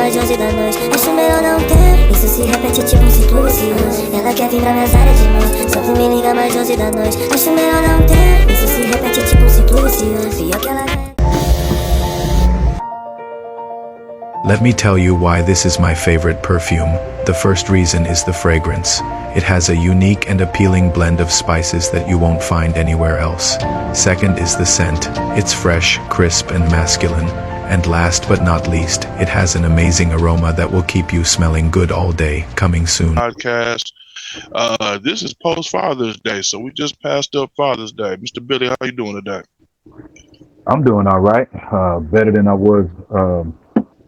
mais de 11 da noite. Acho melhor não ter. Isso se repete tipo um ciclo vicioso. Ela quer vir pra minhas áreas de mão. Só que me liga mais de 11 da noite. Acho melhor não ter. Isso se repete tipo um ciclo vicioso. Pior que ela quer. Let me tell you why this is my favorite perfume. The first reason is the fragrance. It has a unique and appealing blend of spices that you won't find anywhere else. Second is the scent. It's fresh, crisp, and masculine. And last but not least, it has an amazing aroma that will keep you smelling good all day. Coming soon. Podcast. This is post Father's Day, so we just passed up Father's Day. Mr. Billy, how you doing today? I'm doing all right. Better than I was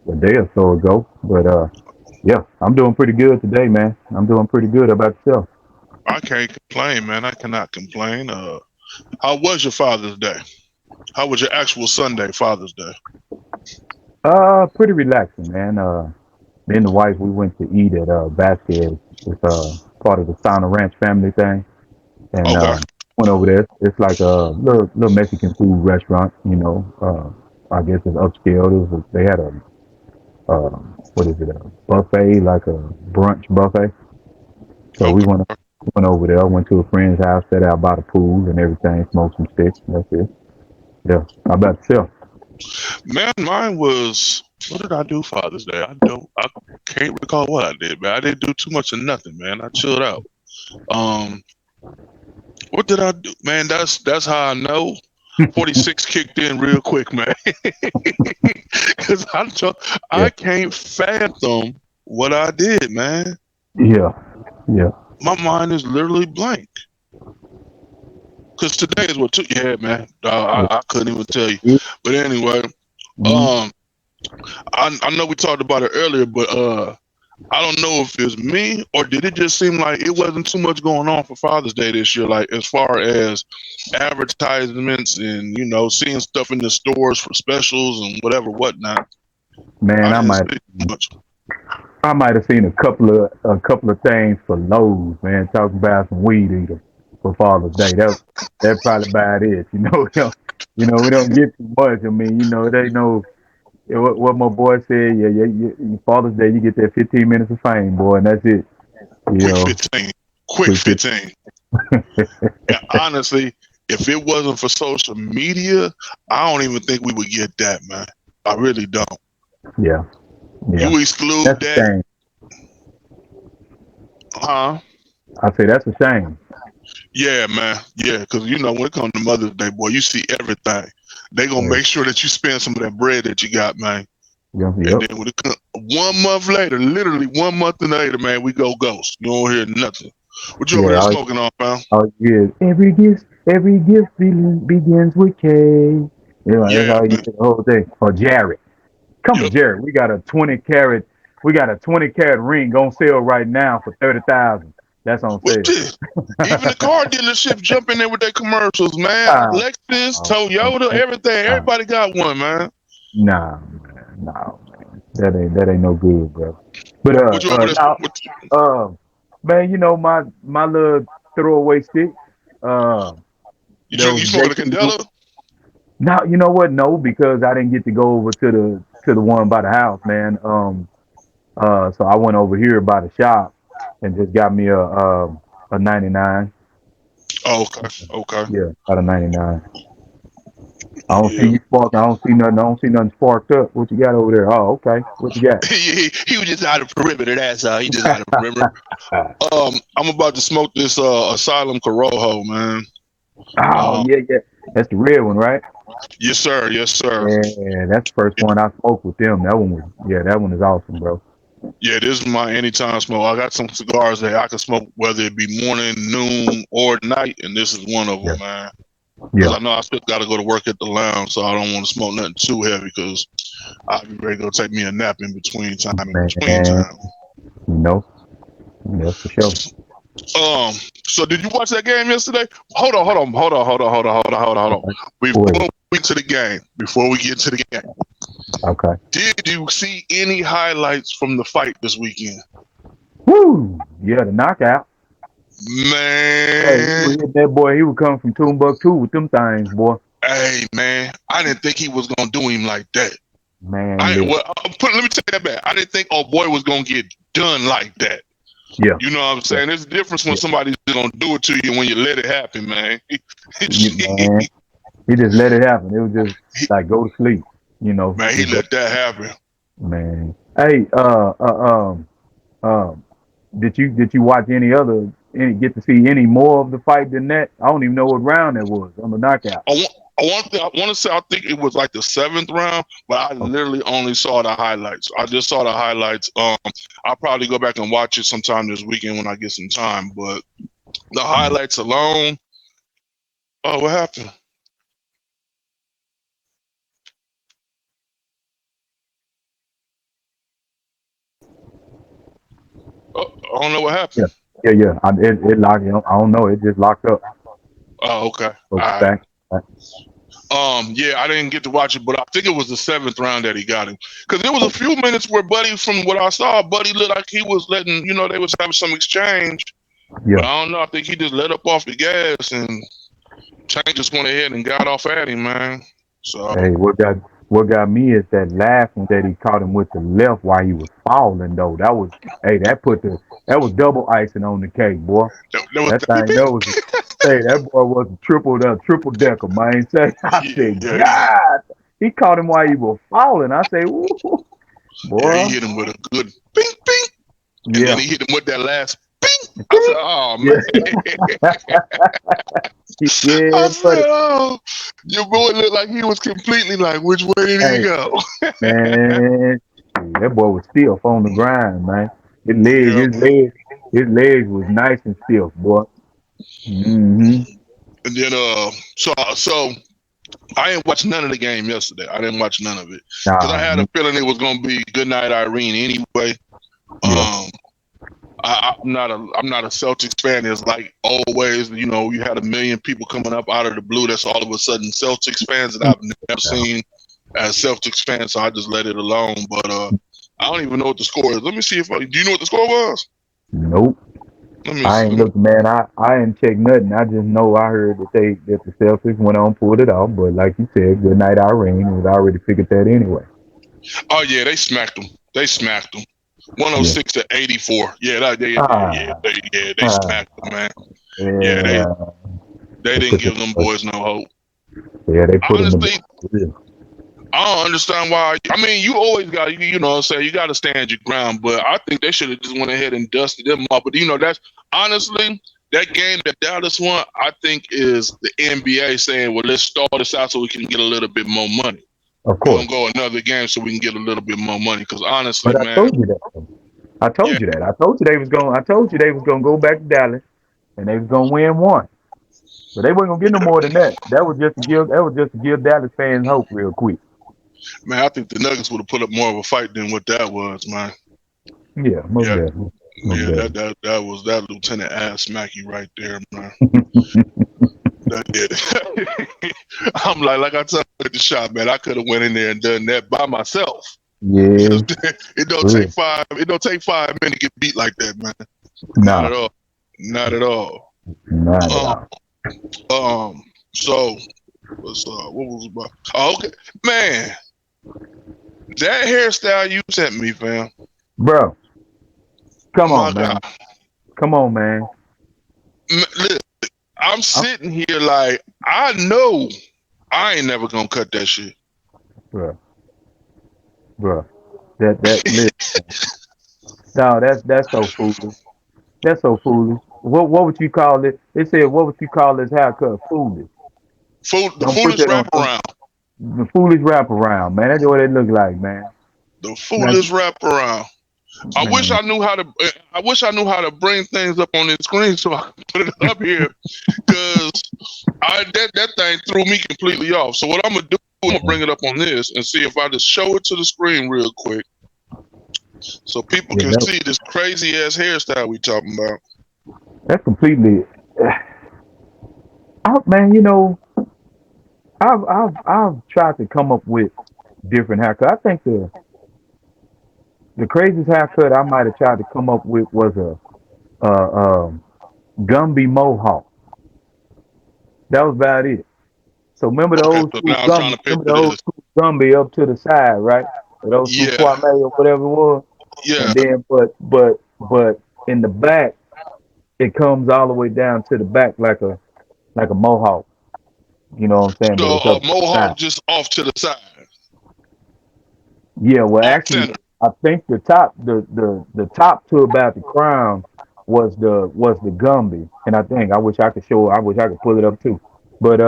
a day or so ago. But yeah, I'm doing pretty good today, man. I'm doing pretty good. How about yourself? I can't complain, man. I cannot complain. How was your Father's Day? How was your actual Sunday, Father's Day? Pretty relaxing, man. Me and the wife, we went to eat at Vasquez. It's part of the Sauna Ranch family thing, and Okay. went over there. It's like a little Mexican food restaurant, you know. I guess it's upscale. They had a what is it? A buffet, like a brunch buffet. So we Okay. went over there. Went to a friend's house, sat out by the pool and everything. Smoked some sticks. That's it. Yeah. How about yourself? Man, mine was, what did I do Father's Day? I can't recall what I did, man. I didn't do too much of nothing, man. I chilled out. Um, what did I do? Man, that's how I know 46 kicked in real quick, man. Cause Yeah. I can't fathom what I did, man. Yeah. Yeah. My mind is literally blank. Cause today is what took. Yeah, man. I couldn't even tell you. But anyway, Mhm. um, I know we talked about it earlier, but I don't know if it's me or did it just seem like it wasn't too much going on for Father's Day this year, like as far as advertisements and seeing stuff in the stores for specials and whatnot. Man, I I didn't might see too much. I might have seen a couple of things for Lowe's, man, talking about some weed eater for Father's Day. That's probably about it. You know, we don't get too much. I mean, they know what my boy said. Yeah. Father's Day, you get that 15 minutes of fame, boy, and that's it. You Quick know, 15. Quick quick it. 15. Yeah, honestly, if it wasn't for social media, I don't even think we would get that, man. I really don't. Yeah, yeah. You exclude That's a that, shame. huh? I say that's a shame. Yeah, man. Yeah, because when it comes to Mother's Day, boy, you see everything. They gonna Yeah, make sure that you spend some of that bread that you got, man. yeah, And yep. then when it comes 1 month later, literally 1 month later, man, we go ghost. You don't hear nothing. What you over Yeah, there smoking on, man? all you get every gift begins with K. That's Yeah, all you man. get the whole thing. Or Jared. Come on, Yep. Jared. We got a 20 carat ring on sale right now for 30,000. That's on What's sale. this? Even the car dealership jump in there with their commercials, man. Ah, Lexus, oh, Toyota, man. everything. Nah, Everybody got one, man. nah, man. No, man. That ain't no good, bro. But What you over there? now, uh, man, my little throwaway stick. Uh, You those smoking a JT. Candela? Now, you know what? No, because I didn't get to go over to the one by the house, man. So I went over here by the shop and just got me a 99. Oh, okay, okay. Yeah, about a 99. I don't see Yeah. you spark. I don't see nothing. I don't see nothing sparked up. What you got over there? Oh, okay. What you got? He was just out of perimeter. That's all. He just out of perimeter. I'm about to smoke this Asylum Corojo, man. Oh, Um, yeah. That's the red one, right? yes, sir. Yes, sir. Yeah, that's the first one I smoked with them. That one is awesome, bro. Yeah, this is my anytime smoke. I got some cigars that I can smoke whether it be morning, noon, or night, and this is one of Yeah, them, man. Because yeah, I know I still got to go to work at the lounge, so I don't want to smoke nothing too heavy because I'll be ready to go take me a nap in between time. man. You know, yeah, for sure. So did you watch that game yesterday? Hold on. Before Wait, we get to the game, okay. did you see any highlights from the fight this weekend? Woo! Yeah, the knockout. Hey, he Man, was hitting that boy. He was coming from Timbuktu with them things, boy. hey man, I didn't think he was gonna do him like that. Man, listen. Let me take that back. I didn't think our boy was gonna get done like that. Yeah. You know what I'm saying? There's a difference when somebody's gonna do it to you and when you let it happen, man. Man, he just let it happen. It was just like go to sleep. You know. Man, he Just go, let that happen. man. Hey, did you watch any get to see any more of the fight than that? I don't even know what round that was on the knockout. I want to say I think it was like the 7th round, but I Okay. literally only saw the highlights. I just saw the highlights. I'll probably go back and watch it sometime this weekend when I get some time. But the highlights alone. Oh, what happened? Oh, I don't know what Yeah, happened. yeah. It locked. I don't know. It just locked up. Oh, okay. All So right. back. Yeah, I didn't get to watch it, but I think it was the 7th round that he got him. Because there was a few minutes where Buddy, from what I saw, Buddy looked like he was letting, they was having some exchange. But Yeah. I don't know. I think he just let up off the gas and Tank just went ahead and got off at him, man. So, Hey, what got me is that last one that he caught him with the left while he was falling though. That was double icing on the cake, boy. that was That beep, thing beep. that was that boy was a triple decker, man. Say I said, Yeah, God, he caught him while he was falling. I say, ooh, he boy, hit him with a good bing, bing. And then yeah, he hit him with that last bing. I said, oh, man. yeah, I yeah, said, buddy. oh, your boy looked like he was completely like, which way did he Hey, go? man, that boy was stiff on the grind, man. His leg, Yeah. his leg, his legs was nice and stiff, boy. Mm-hmm. And then, so I didn't watch none of the game yesterday. I didn't watch none of it because I Nah, had a feeling it was going to be good night Irene anyway. yeah, Um, I'm not a Celtics fan. It's like always, you had a million people coming up out of the blue. That's all of a sudden Celtics fans that I've never seen as Celtics fans. So I just let it alone. But I don't even know what the score is. Let me see do you know what the score was? nope. Let me I see. ain't looked, man. I ain't checked nothing. I just know I heard that the Celtics went on pulled it off. But like you said, good night, Irene. Was already figured that anyway. Oh yeah, they smacked them. They smacked them. Yeah. 106 to 84. Yeah, Ah, they ah, smacked them, man. Yeah, yeah. they They didn't put give them boys no hope. yeah, they put him Honestly, in. I don't understand why. I mean, you always got, you know what I'm saying, you got to stand your ground, but I think they should have just went ahead and dusted them off. But, that's honestly, that game that Dallas won, I think is the NBA saying, well, let's start this out so we can get a little bit more money. Of We're going course. to go another game so we can get a little bit more money. Because honestly, But I man, told you that. I yeah, told you that. I told you they was going. I told you they was going to go back to Dallas and they was going to win one. But they wasn't going to get no more than that. That was just to give. That was just to give Dallas fans hope real quick. man, I think the Nuggets would have put up more of a fight than what that was, man. Yeah, most Yeah, definitely. Most yeah, definitely. that was that Lieutenant Ass Smacky right there, man. That did it. I'm like I told you at the shop, man. I could have went in there and done that by myself. Yeah. It don't Yeah. take five. It don't take 5 minutes to get beat like that, man. Not Nah, at all. Not at all. not at Um. all. So what was about? Oh, okay, man. That hairstyle you sent me, fam. Bro, come My on, God. man. Come on, man. Look, I'm I'm, sitting here like I know I ain't never gonna cut that shit. bro, bro. Listen. No, that's so foolish. That's so foolish. What would you call it? They said, what would you call this haircut? Foolish. The Don't put foolish that on wraparound. the foolish wraparound, man. That's what it look like, man. The Like, foolish wraparound. I wish man, I knew how to. I wish I knew how to bring things up on the screen so I could put it up here, because that thing threw me completely off. So what I'm gonna do? I'm gonna bring it up on this and see if I just show it to the screen real quick, so people yeah, can see this crazy ass hairstyle we talking about. that's completely. Man, I've tried to come up with different haircuts. I think the craziest haircut I might have tried to come up with was a Gumby mohawk. That was about it. So remember the Okay, old so school now I'm trying Gumby. to Remember picture the old this. school Gumby up to the side, right? Or those two Yeah, Kwame or whatever it was. yeah. And then, but in the back, it comes all the way down to the back like a mohawk. You know what I'm saying? So But it's up to the mohawk side. just off to the side, Yeah, well, off actually, center. I think the top to about the crown was the Gumby, and I wish I could pull it up too, but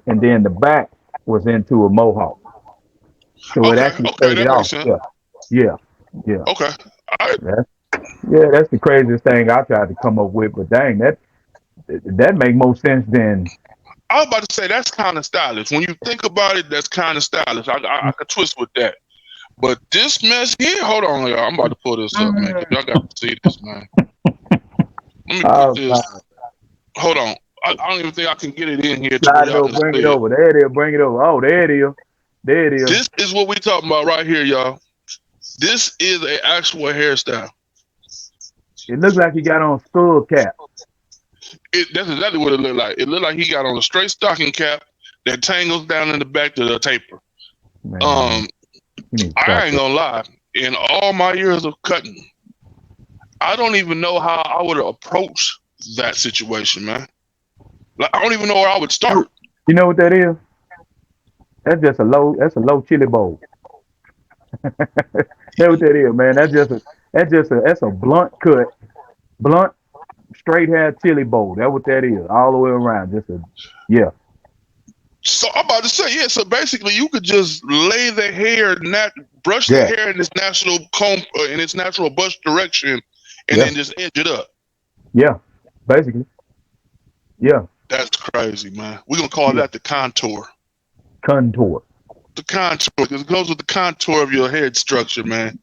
and then the back was into a mohawk, so it Okay, actually okay, faded that makes off. sense. Yeah, yeah, yeah. Okay, all right. That's that's the craziest thing I tried to come up with, but dang, that make more sense than I was about to say that's kind of stylish. When you think about it, that's kind of stylish. I could twist with that. But this mess here, hold on, y'all. I'm about to pull this up, man, because y'all got to see this, man. Let me put oh this. God. Hold on. I don't even think I can get it in here to where Slide it y'all over, can bring it see it. over. There it is, bring it over. Oh, there it is. There it is. This is what we talking about right here, y'all. This is an actual hairstyle. It looks like he got on a skull cap. That's exactly what it looked like. It looked like he got on a straight stocking cap that tangles down in the back to the taper. Man, Um, you need to I stop ain't that. gonna lie. In all my years of cutting, I don't even know how I would approach that situation, man. Like I don't even know where I would start. You know what that is? That's a low chili bowl. That's what that is, man. That's a blunt straight hair chili bowl. That's what that is, all the way around. Yeah, So I'm about to say, yeah. So basically, you could just lay the hair, brush the yeah, hair in its natural comb, in its natural brush direction, and yeah, then just edge it up. yeah. Basically, yeah, That's crazy, man. We're gonna call yeah. that the contour. Contour. The contour, because it goes with the contour of your head structure, man.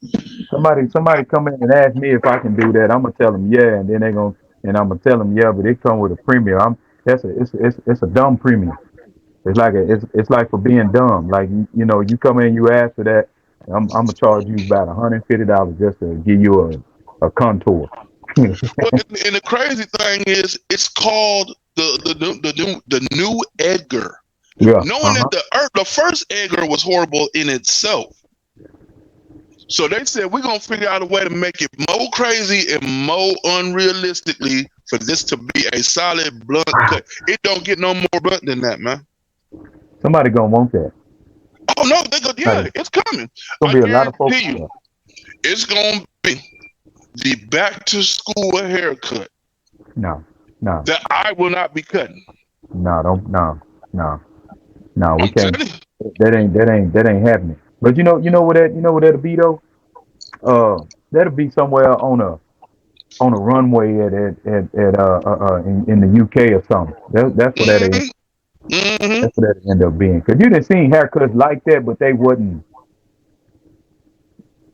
Somebody come in and ask me if I can do that. I'm gonna tell them yeah, and then I'm gonna tell them yeah, but it come with a premium. It's a dumb premium. It's like for being dumb. Like you come in, you ask for that. I'm gonna charge you about $150 just to give you a contour. Well, and the crazy thing is, it's called the new Edgar. Yeah. Knowing Uh that huh. the first Edgar was horrible in itself, so they said we're gonna figure out a way to make it more crazy and more unrealistically for this to be a solid blunt cut. It don't get no more blunt than that, man. Somebody gonna want that. Oh no, they go, yeah, Somebody, it's coming. gonna I be a lot of folks. guarantee you, it's gonna be the back to school haircut No, no, that I will not be cutting. no, don't, no, no. We I'm can't. telling you. That ain't happening. But you know what that'll be though. That'll be somewhere on a runway in the UK or something. That's what that is. Mm-hmm. Mm-hmm. That's what that end up being. Cause you didn't see haircuts like that, but they wasn't.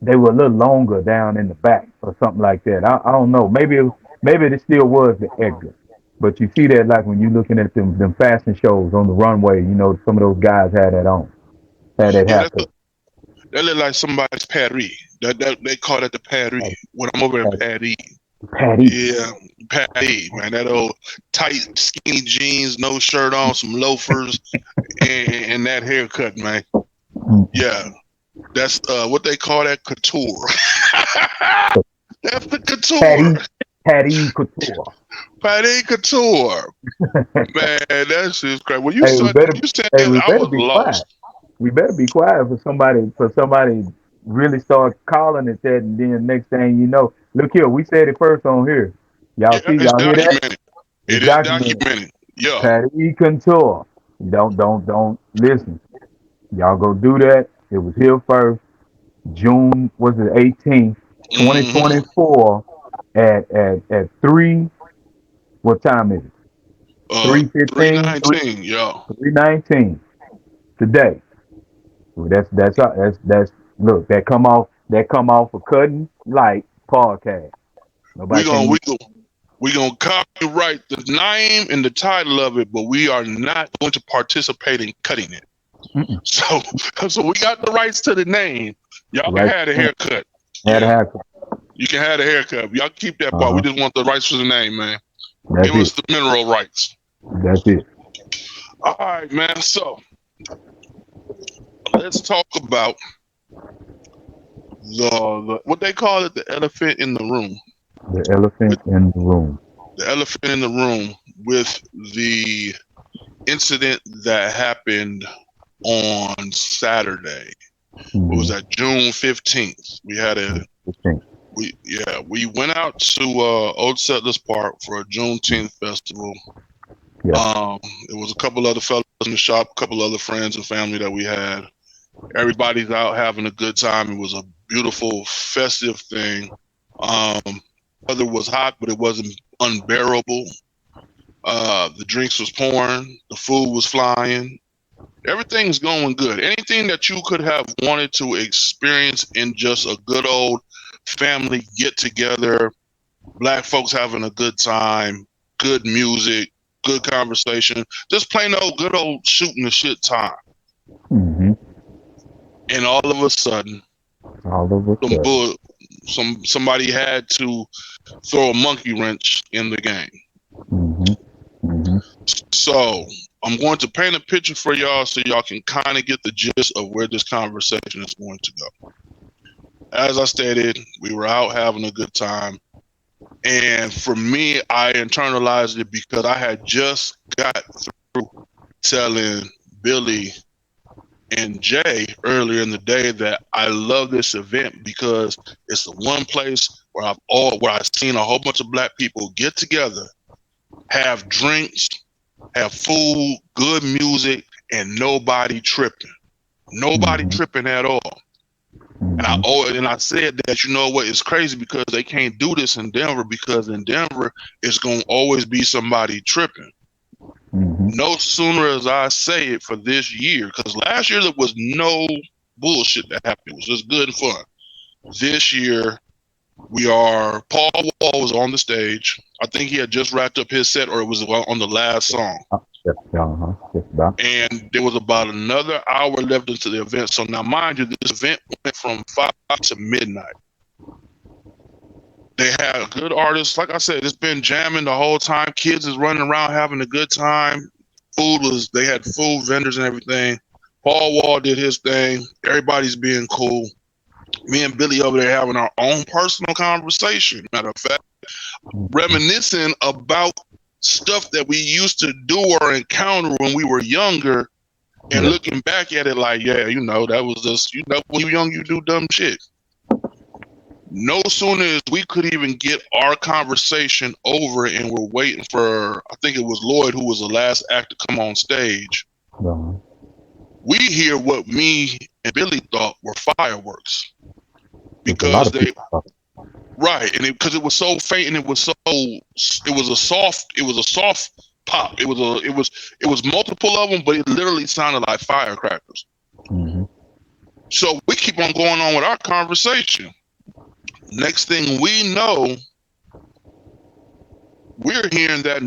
They were a little longer down in the back or something like that. I don't know. Maybe it still was the Edgar. But you see that like when you looking at them fashion shows on the runway. Some of those guys had that Yeah, haircut. that look like somebody's Paris. That they call that the Paris. When I'm over in Paris, Patty. yeah, Paris, man. That old tight, skinny jeans, no shirt on, some loafers, and that haircut, man. Yeah, that's what they call that couture. That's the couture. Patty Couture. Paris couture, man. That's just crazy. When Hey, we better you said hey, that, we I better was be quiet. lost. We better be quiet for somebody really start calling it that, and then next thing you know, look here, we said it first on here. Yeah, it's Y'all hear that? documented. It's It is documented. documented. Yeah. Patty Couture. Don't listen. Y'all go do that. It was here first. June was it 18th, Mm-hmm. 2024 at 3. What time is it? 3:15, 319. Yeah. 3:19 today. Well, that's look, that come off a cutting light podcast. We Nobody gonna can we gonna we gonna copyright the name and the title of it, but we are not going to participate in cutting it. mm-mm. So so we got the rights to the name. Y'all can Right. have the haircut. Had a Yeah, haircut. you can have the haircut. Y'all keep that part. We Uh-huh. just want the rights for the name, man. That's Give us it. the mineral rights. That's it. All right, man. So let's talk about the what they call it, the elephant in the room. The elephant With in the room. the elephant in the room with the incident that happened on Saturday. What was Mm-hmm. that? June 15th. We had a Okay. we went out to Old Settlers Park for a Juneteenth festival. Yeah. It was a couple other fellas in the shop, a couple other friends and family that we had. Everybody's out having a good time. It was a beautiful, festive thing. Weather was hot, but it wasn't unbearable. The drinks was pouring, the food was flying. Everything's going good. Anything that you could have wanted to experience in just a good old family get together, black folks having a good time, good music, good conversation, just plain old good old shooting the shit time. Mm-hmm. And all of a sudden, All of a sudden. somebody had to throw a monkey wrench in the game. Mm-hmm. Mm-hmm. So I'm going to paint a picture for y'all so y'all can kind of get the gist of where this conversation is going to go. As I stated, we were out having a good time. And for me, I internalized it because I had just got through telling Billy and Jay earlier in the day that I love this event because it's the one place where I've seen a whole bunch of black people get together, have drinks, have food, good music, and nobody tripping. Nobody Mm-hmm. tripping at all. Mm-hmm. And I said that, you know what, it's crazy because they can't do this in Denver because in Denver it's gonna always be somebody tripping. Mm-hmm. No sooner as I say it for this year, because last year there was no bullshit that happened. It was just good and fun. This year Paul Wall was on the stage. I think he had just wrapped up his set or it was on the last song. Uh-huh. Just about. And there was about another hour left into the event. So now, mind you, this event went from 5 to midnight. They had good artists. Like I said, it's been jamming the whole time. Kids is running around having a good time. They had food vendors and everything. Paul Wall did his thing. Everybody's being cool. Me and Billy over there having our own personal conversation. Matter of fact, reminiscing about stuff that we used to do or encounter when we were younger and looking back at it like, yeah, that was just, when you're young, you do dumb shit. No sooner as we could even get our conversation over and we're waiting for, I think it was Lloyd who was the last act to come on stage. Uh-huh. We hear what me and Billy thought were fireworks. Because right, and because it was so faint and it was a soft pop. It was multiple of them, but it literally sounded like firecrackers. Mm-hmm. So we keep on going on with our conversation. Next thing we know, we're hearing that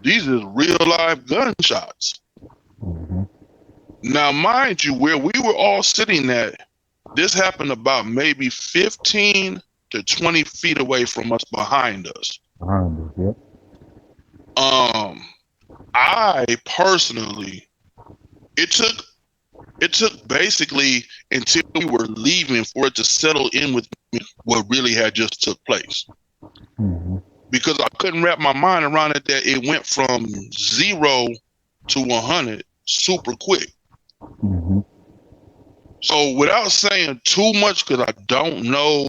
these is real live gunshots. Mm-hmm. Now, mind you, where we were all sitting at, this happened about maybe 15 to 20 feet away from us behind us. Yeah. I personally, it took basically until we were leaving for it to settle in with me what really had just took place. Mm-hmm. Because I couldn't wrap my mind around it that it went from 0 to 100 super quick. Mm-hmm. So without saying too much, because I don't know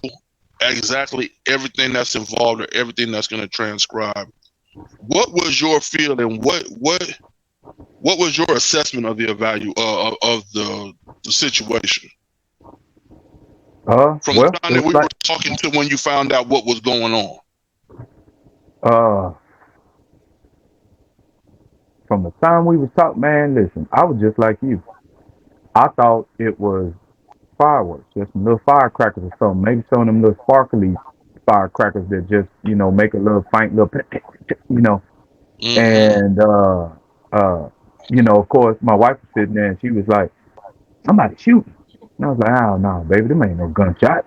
exactly everything that's involved or everything that's going to transcribe, what was your feeling? What was your assessment of the value of the situation? From the time that we were talking to when you found out what was going on? From the time we was talking, man, listen, I was just like you. I thought it was fireworks, just some little firecrackers or something. Maybe some of them little sparkly firecrackers that just, make a little faint little, Mm-hmm. And, of course, my wife was sitting there and she was like, somebody shooting. And I was like, oh, no, baby, them ain't no gunshots.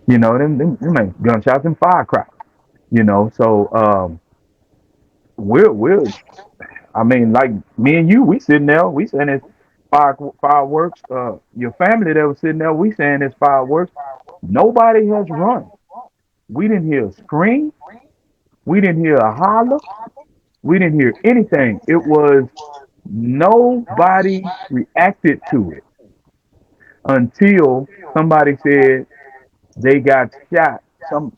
Them ain't gunshots and firecrackers. So we're I mean, like me and you, we sitting there, we saying it. fireworks. Your family that was sitting there, we saying it's fireworks. Nobody has run. We didn't hear a scream. We didn't hear a holler. We didn't hear anything. It was nobody reacted to it until somebody said they got shot.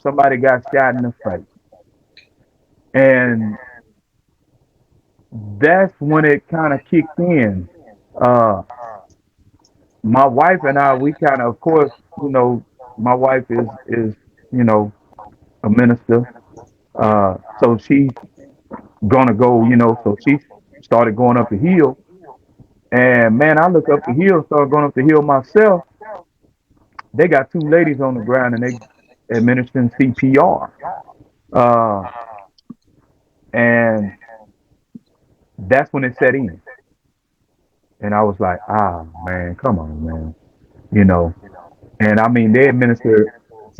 Somebody got shot in the face, and that's when it kind of kicked in. Uh, my wife and I, we kind of course, my wife is you know a minister, so she's gonna go, so she started going up the hill, and man, I look up the hill, started going up the hill myself. They got two ladies on the ground and they administering CPR, uh, and that's when it set in, and I was like, ah man, come on man, you know. And I mean, they administered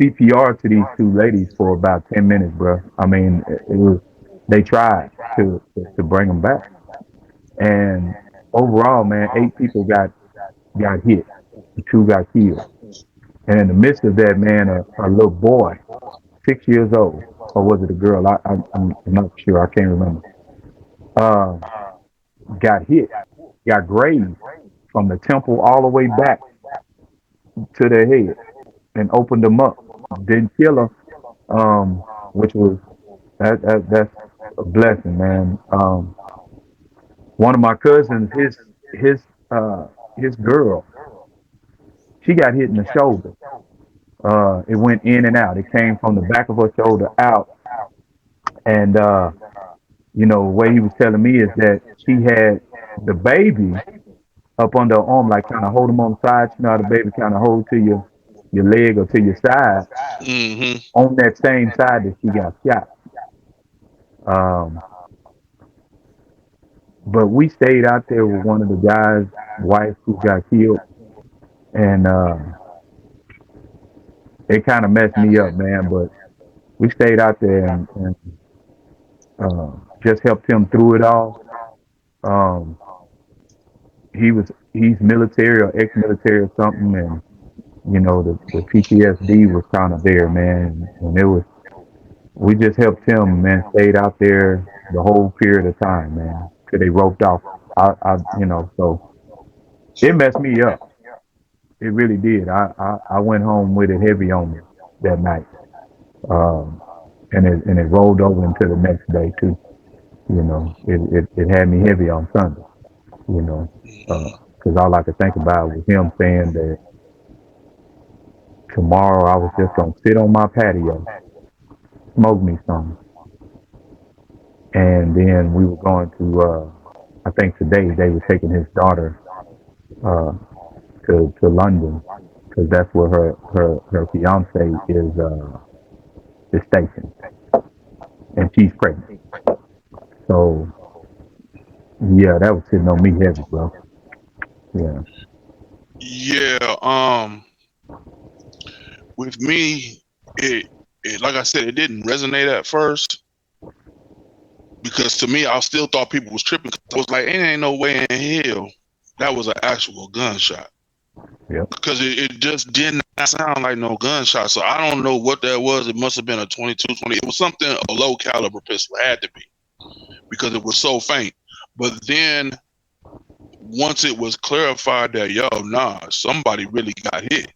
CPR to these two ladies for about 10 minutes, bro. I mean, it was they tried to bring them back, and overall, man, 8 people got hit, two got killed, and in the midst of that, man, a little boy, 6 years old, or was it a girl? I'm not sure. I can't remember. Uh, got hit, got grazed from the temple all the way back to their head, and opened them up. Didn't kill her, which was that's a blessing, man. One of my cousins, his his girl, she got hit in the shoulder. It went in and out. It came from the back of her shoulder out, and the way he was telling me is that she had the baby up under her arm, like kind of hold him on the side. You know how the baby kind of hold to your leg or to your side, Hmm. on that same side that she got shot. Um, but we stayed out there with one of the guys' wife who got killed, and it kind of messed me up, man. But we stayed out there and just helped him through it all. Um, he's military or ex-military or something, and the PTSD was kind of there, man. And it was we just helped him, man. Stayed out there the whole period of time, man. Till they roped off. So it messed me up. It really did. I went home with it heavy on me that night, um, and it rolled over into the next day too. It had me heavy on Sunday. You know, because all I could think about was him saying that tomorrow I was just gonna sit on my patio, smoke me some, and then we were going to. I think today they were taking his daughter uh, to London because that's where her fiance is stationed, and she's pregnant. So yeah, that was sitting on me heavy, bro. Yeah. Yeah. With me, it like I said, it didn't resonate at first because to me, I still thought people was tripping. 'Cause I was like, ain't no way in hell that was an actual gunshot. Yep. Because it just did not sound like no gunshot. So I don't know what that was. It must have been a 22, 20. It was something, a low caliber pistol. It had to be because it was so faint. But then once it was clarified that, nah, somebody really got hit.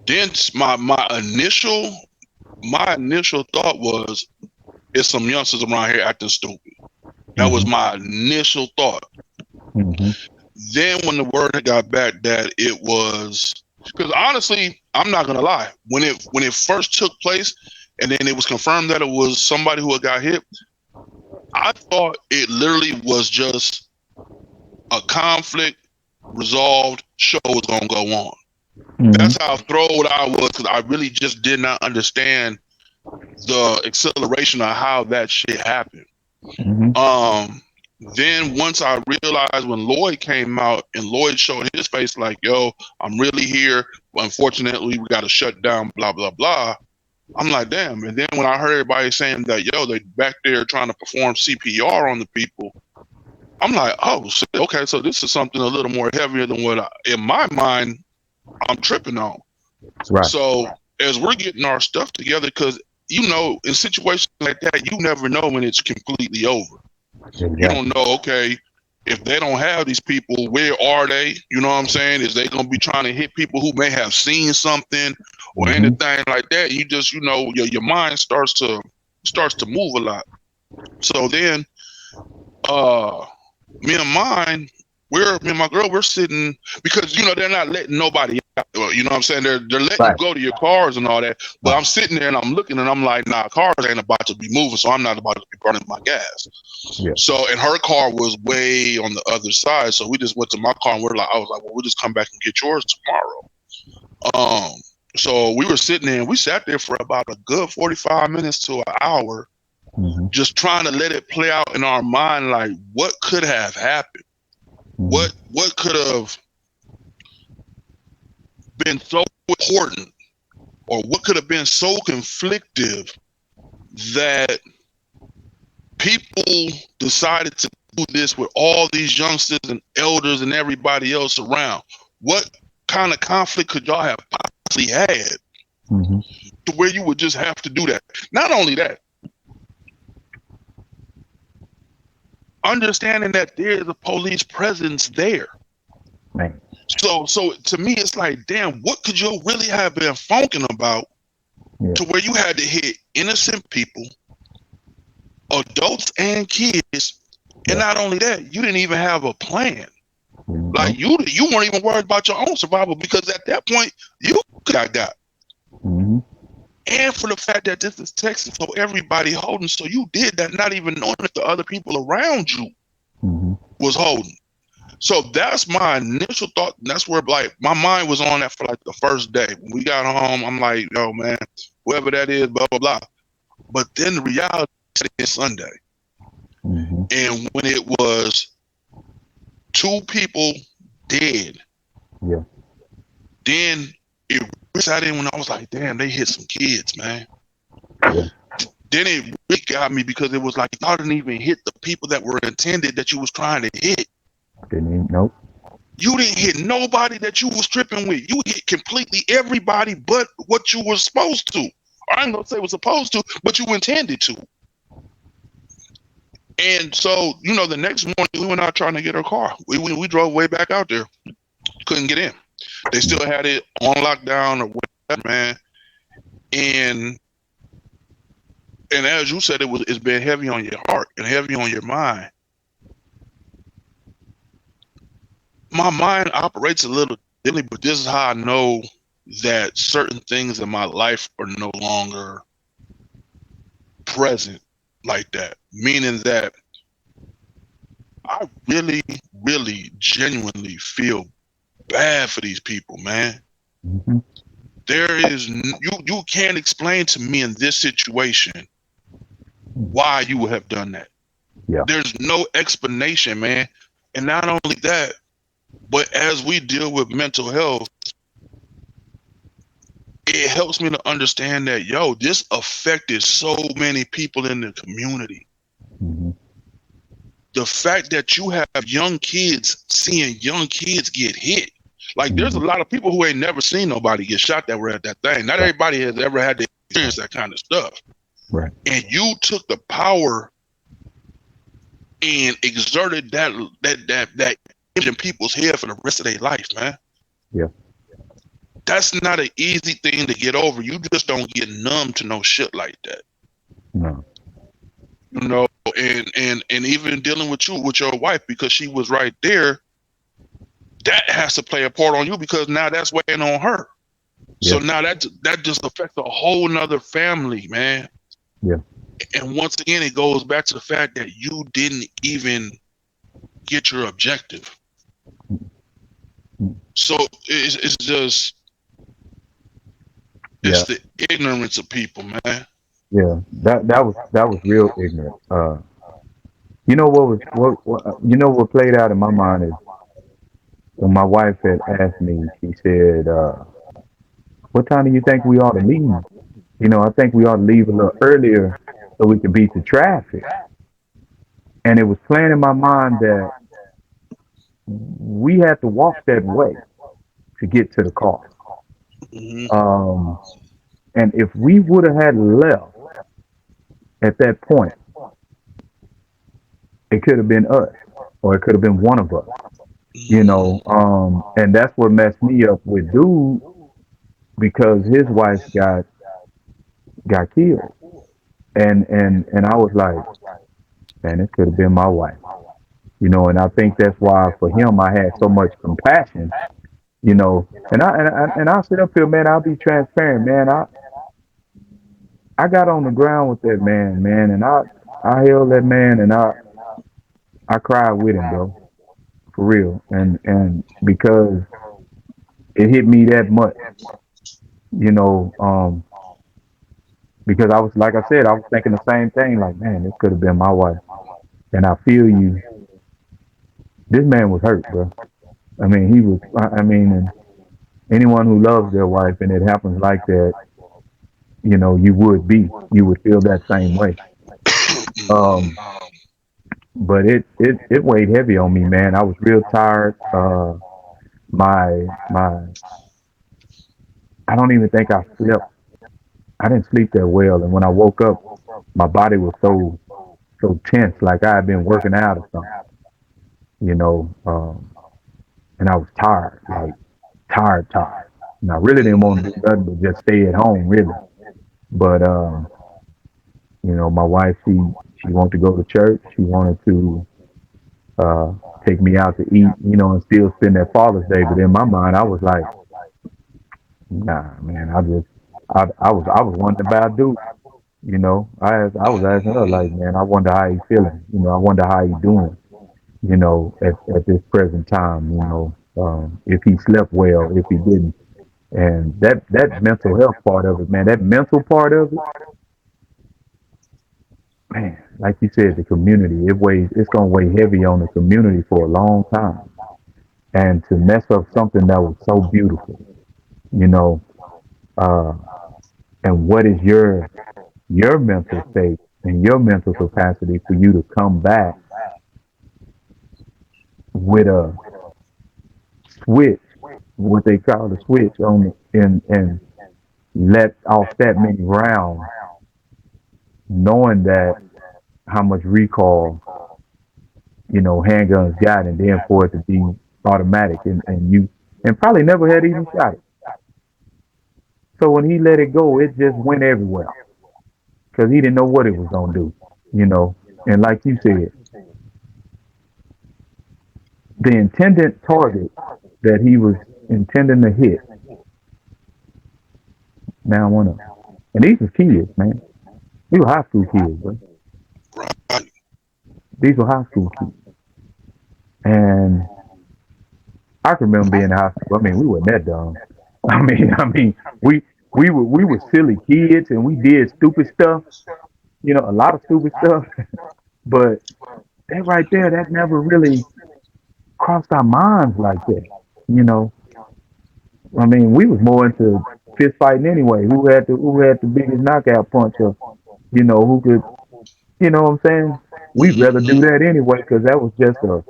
Then my initial thought was, it's some youngsters around here acting stupid. That was Mm-hmm. my initial thought. Mm-hmm. Then when the word got back that it was, because honestly, I'm not gonna lie, when it first took place, and then it was confirmed that it was somebody who had got hit, I thought it literally was just a conflict resolved show was gonna go on. Mm-hmm. That's how thrilled I was because I really just did not understand the acceleration of how that shit happened. Mm-hmm. Then once I realized when Lloyd came out and Lloyd showed his face like, yo, I'm really here. Unfortunately, we got to shut down, blah, blah, blah. I'm like, damn. And then when I heard everybody saying that, yo, they back there trying to perform CPR on the people, I'm like, oh shit, okay, so this is something a little more heavier than what in my mind I'm tripping on. Right. So as we're getting our stuff together, because in situations like that, you never know when it's completely over. Exactly. You don't know, okay, if they don't have these people, where are they? You know what I'm saying? Is they gonna be trying to hit people who may have seen something or anything like that? You just, your mind starts to move a lot. So then me and my girl, we're sitting because they're not letting nobody out. You know what I'm saying? They're letting you Right. go to your cars and all that. But Right. I'm sitting there and I'm looking and I'm like, nah, cars ain't about to be moving, so I'm not about to be burning my gas. Yeah. So and her car was way on the other side. So we just went to my car and I was like, well, we'll just come back and get yours tomorrow. So we were sitting there and we sat there for about a good 45 minutes to an hour, just trying to let it play out in our mind, like what could have happened. What could have been so important, or what could have been so conflictive that people decided to do this with all these youngsters and elders and everybody else around? What kind of conflict could y'all have possibly had to where you would just have to do that? Not only that, understanding that there is a police presence there. Man. So to me, it's like, damn, what could you really have been funking about to where you had to hit innocent people, adults and kids, and not only that, you didn't even have a plan. Like you weren't even worried about your own survival because at that point you got. And for the fact that this is Texas, so everybody holding, so you did that not even knowing if the other people around you was holding. So that's my initial thought. And that's where like my mind was on that for like the first day. When we got home, I'm like, yo, man, whoever that is, blah, blah, blah. But then the reality is Sunday. And when it was 2 people dead, then it sat in when I was like, damn, they hit some kids, man. Then it really got me because it was like, y'all didn't even hit the people that were intended that you was trying to hit. Nope. You didn't hit nobody that you was tripping with. You hit completely everybody but what you were supposed to. I ain't gonna say was supposed to, but you intended to. And so, the next morning we went out trying to get our car. We drove way back out there. Couldn't get in. They still had it on lockdown or whatever, man. And as you said, it's been heavy on your heart and heavy on your mind. My mind operates a little differently, but this is how I know that certain things in my life are no longer present like that. Meaning that I really, really genuinely feel bad for these people, man. There is you can't explain to me in this situation why you would have done that. There's no explanation, man. And not only that, but as we deal with mental health, it helps me to understand that, this affected so many people in the community. The fact that you have young kids seeing young kids get hit. Like, there's a lot of people who ain't never seen nobody get shot that were at that thing. Not everybody has ever had to experience that kind of stuff. Right. And you took the power and exerted that in people's head for the rest of their life, man. That's not an easy thing to get over. You just don't get numb to no shit like that. No. And even dealing with your wife, because she was right there, that has to play a part on you because now that's weighing on her. So now that just affects a whole nother family, man. And once again, it goes back to the fact that you didn't even get your objective. So it's just the ignorance of people, man. That was real ignorant. What played out in my mind is when my wife had asked me, she said, what time do you think we ought to leave? I think we ought to leave a little earlier so we can beat the traffic. And it was playing in my mind that we had to walk that way to get to the car. Hmm. Um, and if we would have had left at that point, it could have been us, or it could have been one of us, you know. And that's what messed me up with dude because his wife got killed, and I was like, man, it could have been my wife, you know. And I think that's why for him I had so much compassion, you know. And I'll sit up here, man. I'll be transparent, man. I got on the ground with that man, and I held that man, and I cried with him, bro, for real, and because it hit me that much, you know. Because I was, like I said, I was thinking the same thing, like, man, this could have been my wife, and I feel you. This man was hurt, bro. I mean, he was. I mean, and anyone who loves their wife and it happens like that, you know, you would feel that same way. Um, but it weighed heavy on me, man. I was real tired. My I don't even think I slept. I didn't sleep that well, and when I woke up, my body was so tense, like I had been working out or something, you know. And I was tired, like tired. And I really didn't want to do nothing but just stay at home, really. But you know, my wife, she wanted to go to church. She wanted to uh, take me out to eat, you know, and still spend that Father's Day. But in my mind, I was like, nah, man. I was wondering about dude. You know, I was asking her like, man, I wonder how he feeling. You know, I wonder how he doing. You know, at this present time. You know, if he slept well, if he didn't, and that mental health part of it, man, that mental part of it, man, like you said, the community, it's gonna weigh heavy on the community for a long time. And to mess up something that was so beautiful, you know, uh, and what is your mental state and your mental capacity for you to come back with a switch, what they call the switch on and let off that many rounds, knowing that how much recall, you know, handguns got, and then for it to be automatic, and you and probably never had even shot it. So when he let it go, it just went everywhere because he didn't know what it was gonna do, you know. And like you said, the intended target that he was intending to hit. Now one of, and these were kids, man. These were high school kids, bro. Right. These were high school kids, and I can remember being in high school. I mean, we weren't that dumb. I mean, we were silly kids, and we did stupid stuff. You know, a lot of stupid stuff. But that right there, that never really crossed our minds like that. You know, I mean, we was more into fist fighting anyway. Who had the biggest knockout punch, or you know, who could, you know what I'm saying? We'd rather do Hmm. that anyway because that was just a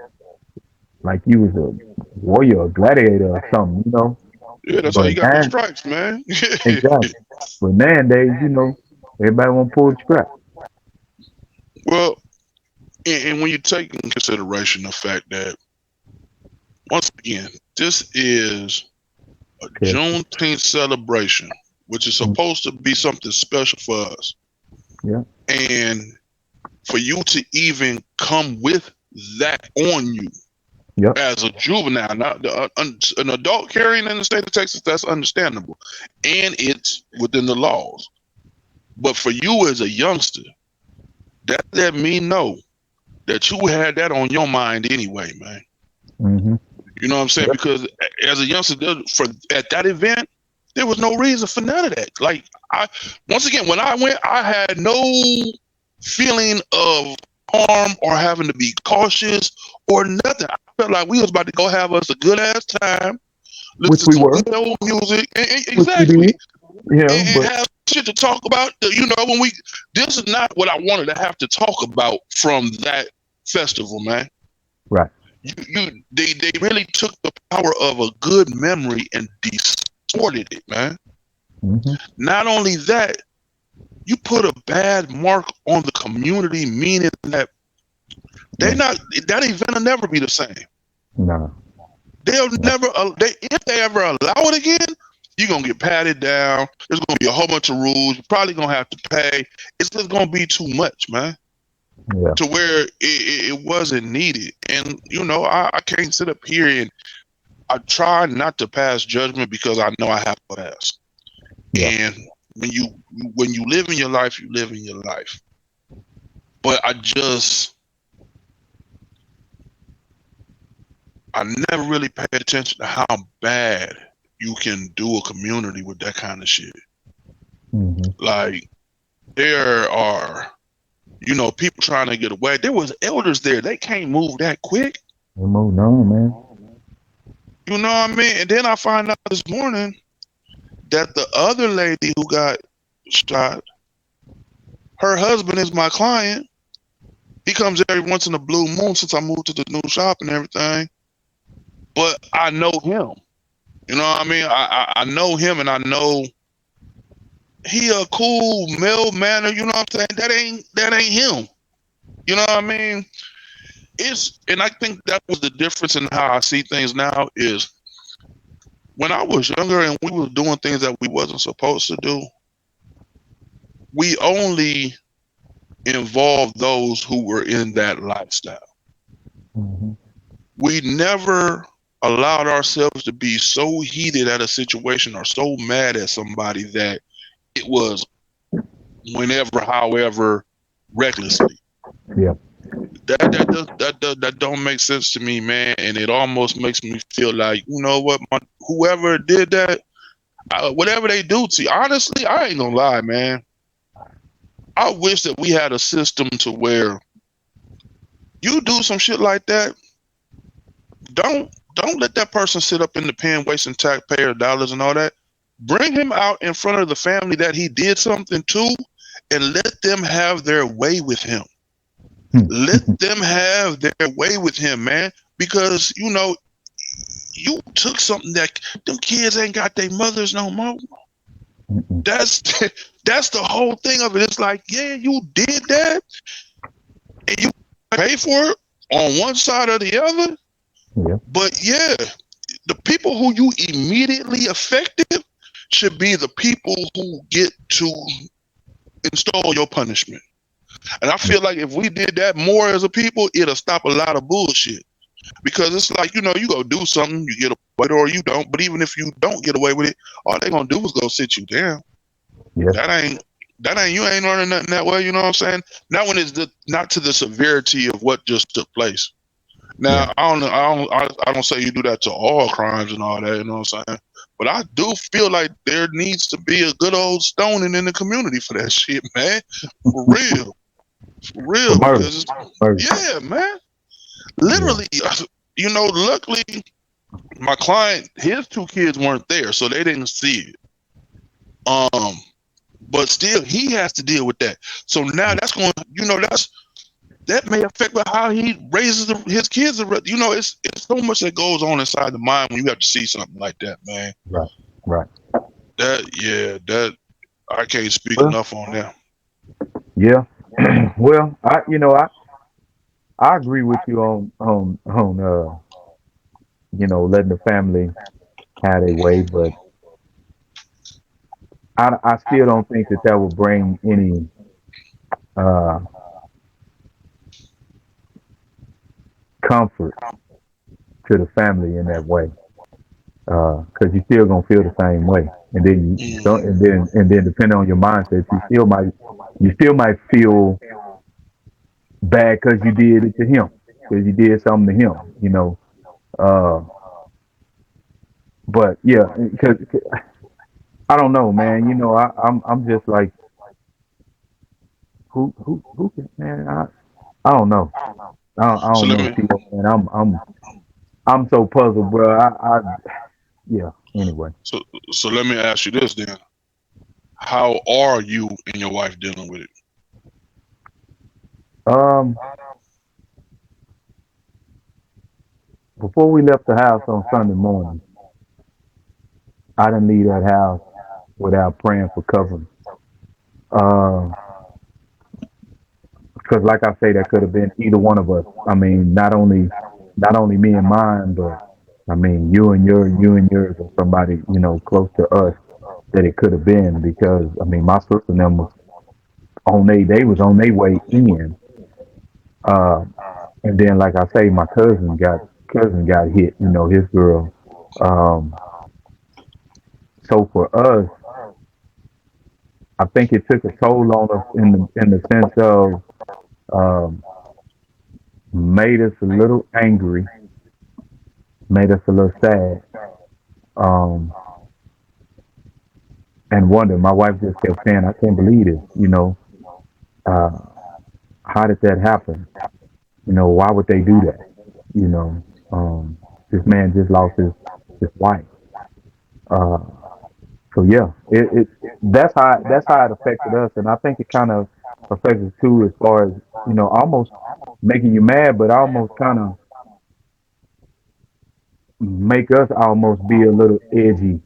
like you was a warrior, a gladiator, or something, you know. Yeah, that's how But you got them now, stripes, man. exactly. But nowadays, you know, everybody want to pull the strap. Well, and when you take in consideration the fact that, once again, this is a Okay. Juneteenth celebration, which is Mm, supposed to be something special for us. yeah. And for you to even come with that on you Yep. as a juvenile, not an adult carrying in the state of Texas, that's understandable. And it's within the laws. But for you as a youngster, that let me know that you had that on your mind anyway, man. Hmm. You know what I'm saying? Yep. Because as a youngster, for at that event, there was no reason for none of that. Like I, once again, when I went, I had no feeling of harm or having to be cautious or nothing. I felt like we was about to go have us a good ass time, Which listen to we some were, good old music, which we exactly, did. Yeah, and but have shit to talk about. You know, when we, this is not what I wanted to have to talk about from that festival, man. Right. They really took the power of a good memory and distorted it, man. Mm-hmm. Not only that, you put a bad mark on the community, meaning that that event will never be the same. No. They'll never, if they ever allow it again, you're gonna get patted down. There's gonna be a whole bunch of rules. You're probably gonna have to pay. It's just gonna be too much, man. Yeah. To where it wasn't needed. And I can't sit up here and I try not to pass judgment because I know I have to pass. Yeah. And when you live in your life, you live in your life. But I never really paid attention to how bad you can do a community with that kind of shit. Mm-hmm. Like, there are, people trying to get away. There was elders there. They can't move that quick. They moved on, man. You know what I mean? And then I find out this morning that the other lady who got shot, her husband is my client. He comes every once in a blue moon since I moved to the new shop and everything. But I know him. You know what I mean? I know him, and I know he a cool male manner. You know what I'm saying? That ain't him. You know what I mean? And I think that was the difference in how I see things now is when I was younger and we were doing things that we wasn't supposed to do, we only involved those who were in that lifestyle. Mm-hmm. We never allowed ourselves to be so heated at a situation or so mad at somebody that it was whenever, however, recklessly. Yeah. That don't make sense to me, man, and it almost makes me feel like, you know what, whoever did that, whatever they do to you, honestly, I ain't gonna lie, man. I wish that we had a system to where you do some shit like that, don't let that person sit up in the pen wasting taxpayer dollars and all that. Bring him out in front of the family that he did something to, and let them have their way with him. Let them have their way with him, man, because you took something that them kids ain't got their mothers no more. Mm-mm. That's the whole thing of it. It's like, yeah, you did that, and you pay for it on one side or the other. Yeah. But yeah, the people who you immediately affected should be the people who get to install your punishment. And I feel like if we did that more as a people, it'll stop a lot of bullshit. Because it's like, you go do something, you get away with it or you don't. But even if you don't get away with it, all they're going to do is go sit you down. Yeah. You ain't learning nothing that way, you know what I'm saying? Not when it's not to the severity of what just took place. Now, Yeah. I don't say you do that to all crimes and all that, you know what I'm saying? But I do feel like there needs to be a good old stoning in the community for that shit, man. For real. For real. Because yeah, man. Literally, luckily, my client, his two kids weren't there, so they didn't see it. But still, he has to deal with that. So now that's going, that may affect how he raises his kids. It's so much that goes on inside the mind when you have to see something like that, man. Right. That I can't speak enough on that. Yeah. Well, I agree with you on letting the family have their way, but I still don't think that will bring any uh comfort to the family in that way, because you're still gonna feel the same way, and then you don't, and then depending on your mindset, you still might feel bad because you did it to him, because you did something to him, but yeah, because I don't know, man. I'm just like, who can, man? I don't know. I So don't let know, me Tito, man. I'm so puzzled, bro. Yeah. Anyway, so let me ask you this then. How are you and your wife dealing with it? um, before we left the house on Sunday morning, I didn't leave that house without praying for covering. Because, like I say, that could have been either one of us. I mean, not only me and mine, but I mean, you and yours, or somebody close to us that it could have been. Because I mean, my sister and them was they was on their way in, uh, and then like I say, my cousin got hit. His girl. Um, so for us, I think it took a toll on us in the sense of um, made us a little angry, made us a little sad, um, and wonder. My wife just kept saying, "I can't believe this." Uh, how did that happen? Why would they do that? You know, this man just lost his wife. Uh, so yeah, that's how it affected us, and I think it kind of affects us too, as far as almost making you mad, but almost kind of make us almost be a little edgy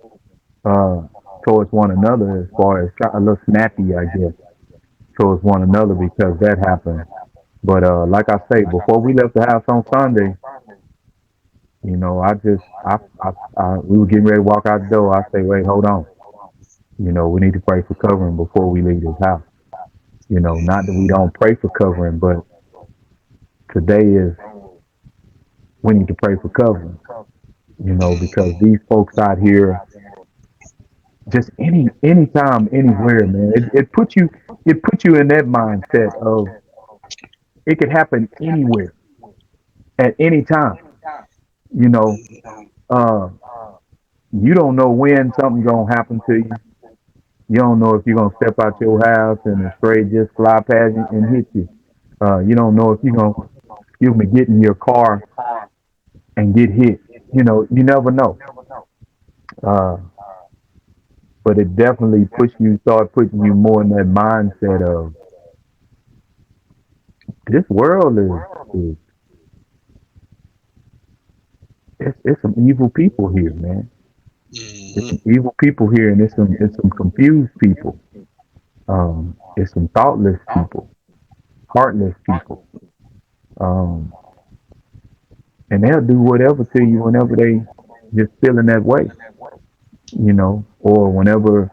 uh, towards one another, as far as a little snappy, I guess, towards one another because that happened. But like I say, before we left the house on Sunday, I just we were getting ready to walk out the door. I say, wait, hold on. We need to pray for covering before we leave this house. Not that we don't pray for covering, but today is we need to pray for covering. Because these folks out here, just anytime, anywhere, man, it puts you in that mindset of it could happen anywhere at any time. You know, uh, you don't know when something's gonna happen to you. You don't know if you're gonna step out your house and a stray just fly past you and hit you. You don't know if you're gonna, excuse me, get in your car and get hit. You never know. Uh, but it definitely start putting you more in that mindset of this world is it's some evil people here, man. It's Hmm. some evil people here, and it's some confused people. It's some thoughtless people, heartless people, um, and they'll do whatever to you whenever they just feeling that way, or whenever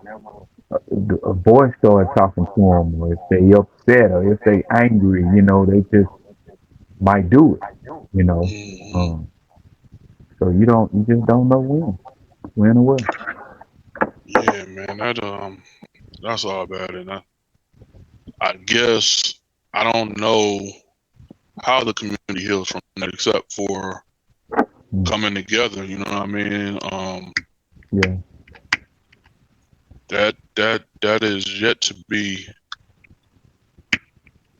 a voice started talking to them, or if they upset, or if they angry, they just might do it, you know. Hmm. Um, so you just don't know when or where. Yeah, man. That's all bad, and I guess I don't know how the community heals from that, except for Mm, coming together. You know what I mean? yeah, That is yet to be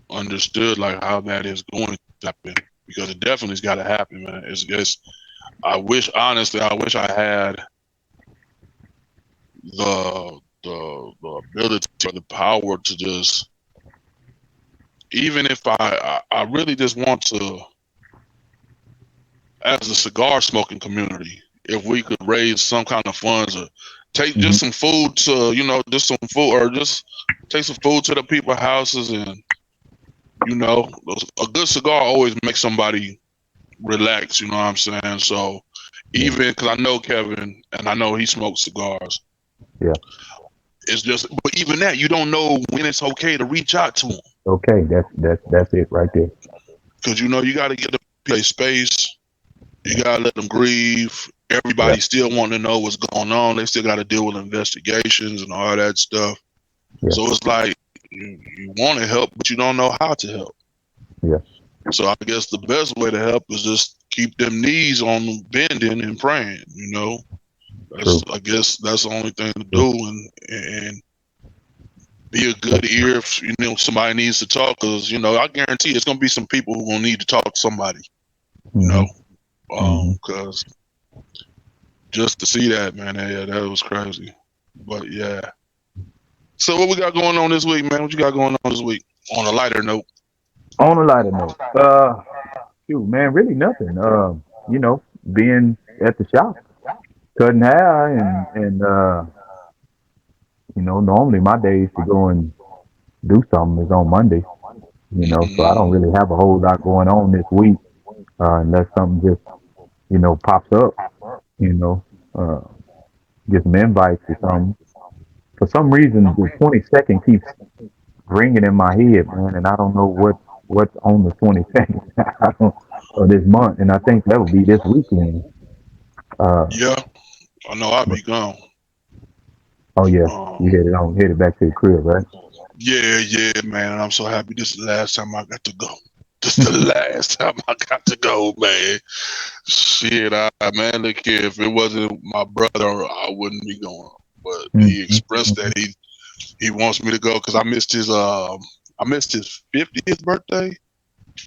understood, like how that is going to happen, because it definitely's got to happen, man. I wish, honestly, I wish I had the ability or the power to just, even if I really just want to, as a cigar smoking community, if we could raise some kind of funds or take hmm, just some food to, just some food, or just take some food to the people's houses, and a good cigar always makes somebody relax. You know what I'm saying? So yeah, even because I know Kevin and I know he smokes cigars, yeah. it's just, but even that, you don't know when it's okay to reach out to him, Okay, that's it right there. because you got to get the play space. You gotta let them grieve. Yeah, Everybody still want to know what's going on. They still got to deal with investigations and all that stuff. yeah, So it's like you want to help, but you don't know how to help. yeah. So I guess the best way to help is just keep them knees on bending and praying. True, I guess that's the only thing to true. do, and be a That's good ear if somebody needs to talk. Because I guarantee it's gonna be some people who gonna need to talk to somebody. You hmm, know, hmm. because just to see that, man, yeah, that was crazy. But yeah. So what we got going on this week, man? What you got going on this week? On a lighter note. On a lighter note, shoot, man, really nothing. being at the shop, cutting hair, and normally my days to go and do something is on Monday. So I don't Mm-hmm. really have a whole lot going on this week, unless something just pops up. You know, uh, get some invites or something. For some reason, the 22nd keeps ringing in my head, man, and I don't know what's on the 22nd I don't, of this month, and I think that would be this weekend. Uh, Yeah, I know I'll but be gone. oh yeah, Um, you headed back to the crib, right? yeah, yeah, man. I'm so happy. This is the last time I got to go. This is the last time I got to go, man. Shit, man, look here. If it wasn't my brother, I wouldn't be going. But he Mm-hmm. expressed that he wants me to go because I missed his 50th birthday.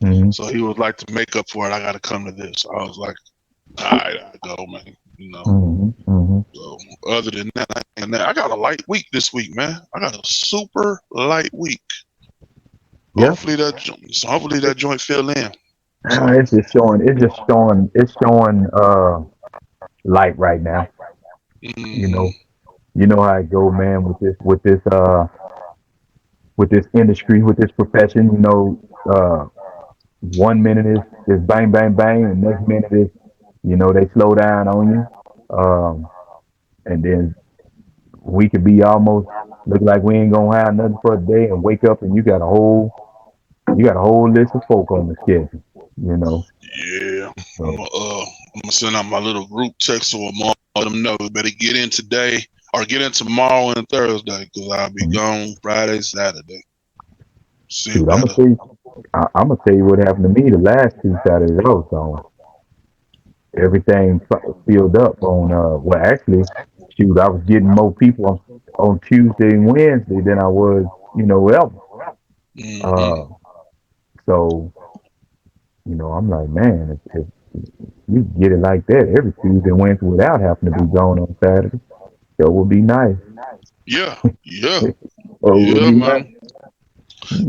Mm-hmm. So he was like, to make up for it, I got to come to this. I was like, all right, I go, man. Mm-hmm. Mm-hmm. So other than that, I got a light week this week, man. I got a super light week. Yeah. Hopefully that joint fill in. So It's showing light right now. You mm-hmm, know, you know how it go, man, with this industry, with this profession. 1 minute is bang bang bang, and next minute is they slow down on you, and then we could be almost look like we ain't gonna have nothing for a day, and wake up and you got a whole list of folk on the schedule. You know, yeah. I'm so gonna, uh, I'm gonna send out my little group text or let them know. Better get in today or get in tomorrow and Thursday because I'll be mm, gone Friday, Saturday. See shoot, I'm gonna better. tell you, I'm gonna tell you what happened to me the last 2 Saturdays I was gone. Everything filled up on well, actually, shoot, I was getting more people on Tuesday and Wednesday than I was ever. Mm-hmm. Uh, so I'm like, man, if you get it like that every Tuesday and Wednesday without having to be gone on Saturday, that would be nice. Yeah, yeah, Or it would yeah, be nice. man.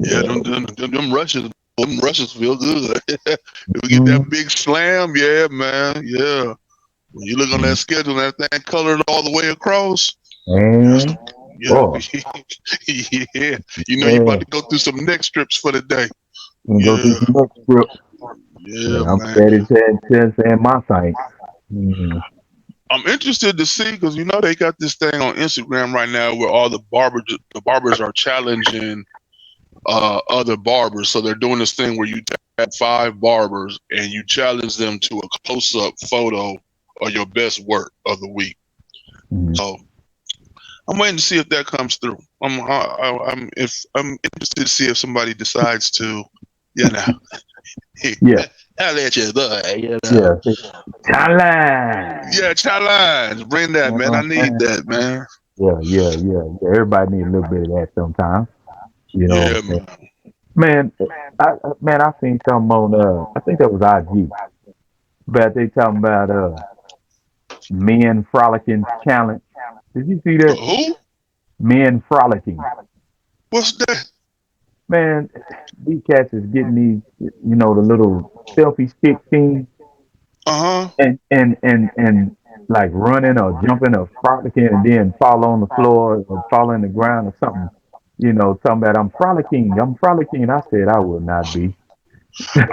Yeah, Yeah. them rushes feel good. We get Mm-hmm. that big slam, yeah, man, yeah. When you look on that schedule and that thing colored all the way across, yes, And yeah, boy, yeah. You know you about man, to go through some neck strips for the day. we can go through Yeah, some next script. yeah, And I'm man. steady saying my thanks. Mm-hmm. I'm interested to see because they got this thing on Instagram right now where all the barbers are challenging other barbers. So they're doing this thing where you tag 5 barbers and you challenge them to a close-up photo of your best work of the week. Mm-hmm. So I'm waiting to see if that comes through. I'm interested to see if somebody decides to, you know, Yeah, I'll let you know, yeah. Challenge. Yeah, challenge. Bring that, You man. know I what I'm need saying? that, man. Yeah, yeah, yeah, yeah. Everybody needs a little bit of that sometimes. You know what Yeah, I'm saying? man. Man, I seen something on I think that was IG, but they talking about men frolicking challenge. Did you see that? Who? Men frolicking. What's that? Man, these cats is getting the little selfie stick thing, Uh huh. and like running or jumping or frolicking and then fall on the floor or fall in the ground or something. Talking about I'm frolicking. I'm frolicking. I said I will not be.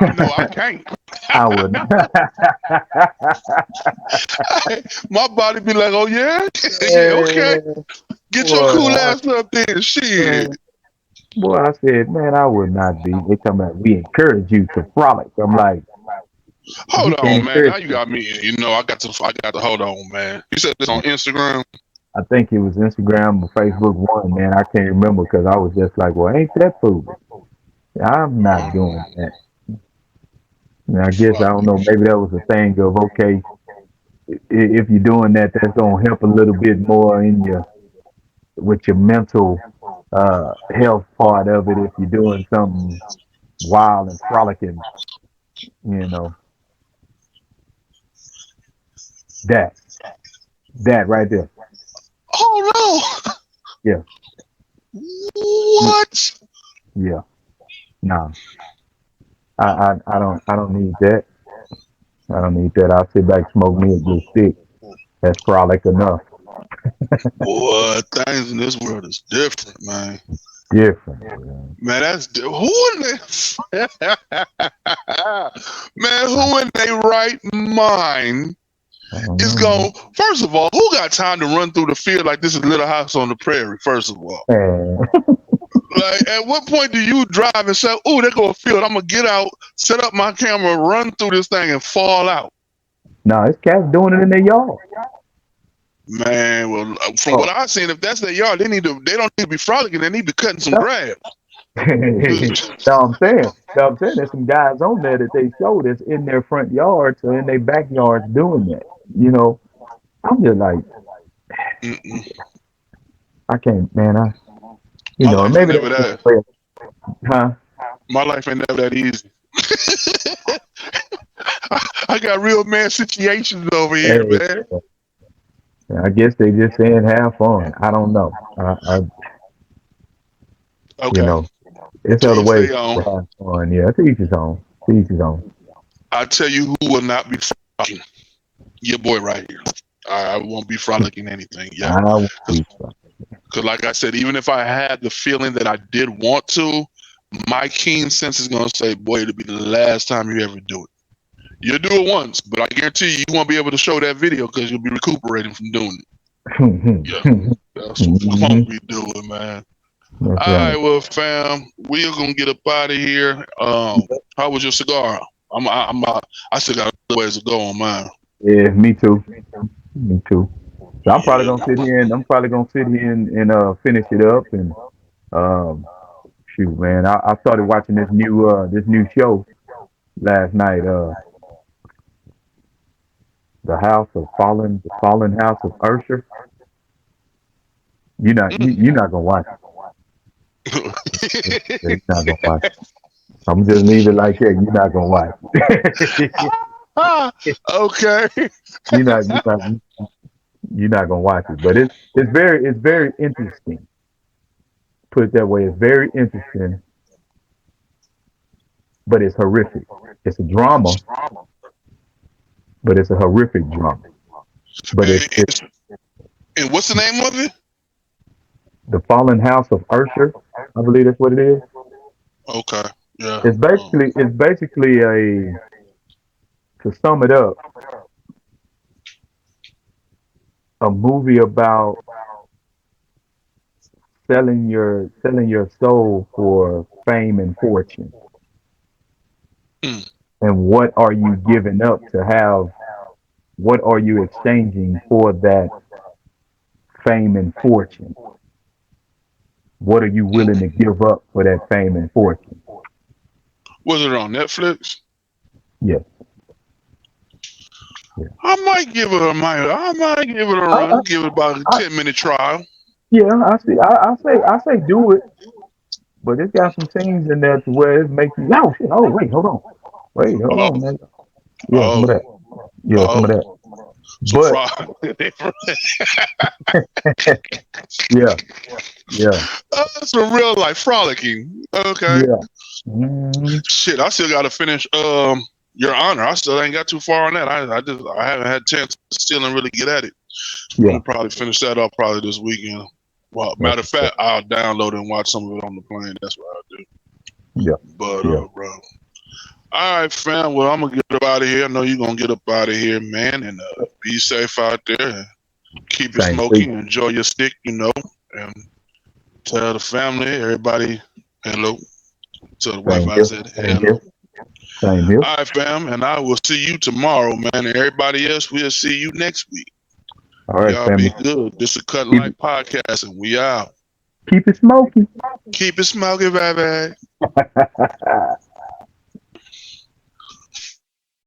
I know I can't. I would. My body be like, oh yeah, yeah, okay. Man, Get your boy, cool ass up there, shit. man, boy, I said, man, I would not be. They come out. We encourage you to frolic. I'm like, Hold you can't on, man. Now encourage you me. got me. I got to hold on, man. You said this on Instagram. I think it was Instagram or Facebook one, man. I can't remember because I was just like, well, ain't that foolish? I'm not Hold doing on. that. And I guess I don't Frolic. know. Maybe that was a thing of okay, if you're doing that, that's gonna help a little bit more in your with your mental health part of it. If you're doing something wild and frolicking, you know that that right there. Oh no. Yeah, What? yeah. Nah, I don't need that. I don't need that. I'll sit back, smoke me a good stick. That's frolic enough. Boy, things in this world is different, man. Different. Man. Man, who in they man, who in their right mind I don't is know, going? First of all, who got time to run through the field like this is Little House on the Prairie? First of all, man. like at what point do you drive and say, "Oh, there go a field. I'm gonna get out, set up my camera, run through this thing, and fall out"? No, it's cats doing it in their yard. Man, well, from what I've seen, if that's their yard, they don't need to be frolicking. They need to be cutting some grass. No, I'm saying. No, I'm saying there's some guys on there that they show that's in their front yards or in their backyards doing that. You know, I'm just like, Mm-mm. I can't, man. My life ain't Maybe never that's that. just the way, huh? My life ain't never that easy. I got real man situations over here, Hey, man. I guess they just saying have fun. I don't know. You Okay. know, it's To other each ways their to own. have fun. Yeah, to each his own. To each his own. I tell you who will not be frolicking. Your boy right here. I won't be frolicking anything. Yeah. I won't be fun. Because like I said, even if I had the feeling that I did want to, my keen sense is going to say, boy, it'll be the last time you ever do it. You'll do it once, but I guarantee you won't be able to show that video because you'll be recuperating from doing it. Yeah. That's what we won't be doing, man. That's All right, right. well, fam, we're gonna get up out of here. How was your cigar? I still got a ways to go on mine. Yeah, me too. Me too. So I'm probably Yeah. gonna sit here and finish it up and um shoot, man. I started watching this new show last night. The Fallen House of Usher. You're not gonna watch it. You're not gonna watch it. I'm just leave it like that. You're not gonna watch it. Okay. You're not you're not gonna watch it. But it's very interesting. Put it that way. It's very interesting, but it's horrific. It's a drama, but it's a horrific drama. But it's And, and what's the name of it? the Fallen House of Usher. I believe that's what it is. Okay. Yeah. It's basically a to sum it up, a movie about selling your soul for fame and fortune. Mm. And what are you giving up to have? What are you exchanging for that fame and fortune? What are you willing to give up for that fame and fortune? Was it on Netflix? Yes. Yeah. I might give it a I, run. Give it about a I, 10-minute trial. yeah, I see. I say do it, but it's got some scenes in there to where it makes you. Oh shit! Oh wait, hold Oh, on, man. Yeah, some oh, of that. Yeah, some of oh. that. So But yeah, yeah, some real life frolicking. Okay. yeah. Mm, Shit, I still got to finish. Your Honor. I still ain't got too far on that. I haven't had a chance to still and really get at it. I'm yeah. gonna probably finish that up probably this weekend. Well, That's, matter of fact, I'll download and watch some of it on the plane. That's what I'll do. yeah, But yeah. bro. All right, fam. Well, I'm gonna get up out of here. I know you're gonna get up out of here, man, and be safe out there. And keep it Same smoking. thing. Enjoy your stick, and tell the family, everybody, hello. Tell the wife Same I here. said Same hello. here. Same here. All right, fam, and I will see you tomorrow, man. And everybody else, we'll see you next week. All right, Y'all family. be good. This is Cut Keep, Light Podcast, and we out. keep it smoking. Keep it smoking, baby.